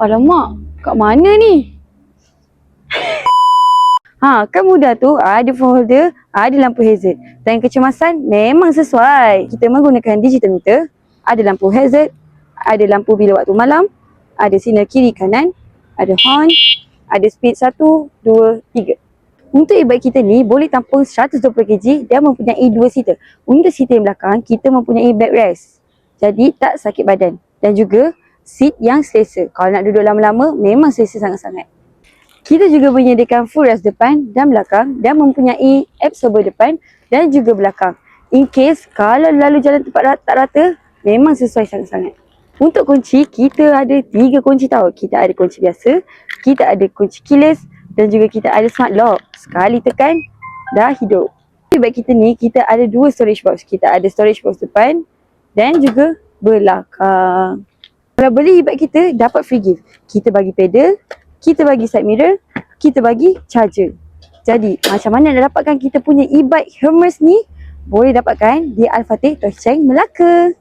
Alamak, kat mana ni? Kan mudah tu, ada phone holder, ada lampu hazard. Dan kecemasan memang sesuai. Kita menggunakan digital meter, ada lampu hazard, ada lampu bila waktu malam, ada sinar kiri kanan, ada horn, ada speed 1, 2, 3. Untuk e-bike kita ni boleh tampung 120 kg dan mempunyai 2 seater. Untuk seater yang belakang, kita mempunyai backrest. Jadi tak sakit badan. Dan juga seat yang selesa. Kalau nak duduk lama-lama, memang selesa sangat-sangat. Kita juga menyediakan full rest depan dan belakang dan mempunyai absorber depan dan juga belakang. In case kalau lalu jalan tempat tak rata, memang sesuai sangat-sangat. Untuk kunci, kita ada 3 kunci tau. Kita ada kunci biasa, kita ada kunci keyless dan juga kita ada smart lock. Sekali tekan, dah hidup. E-bike kita ni, kita ada 2 storage box. Kita ada storage box depan dan juga belakang. Kalau beli e-bike kita, dapat free gift. Kita bagi pedal, kita bagi side mirror, kita bagi charger. Jadi, macam mana nak dapatkan kita punya e-bike Hermes ni? Boleh dapatkan di Al-Fatih Toy Chain Melaka.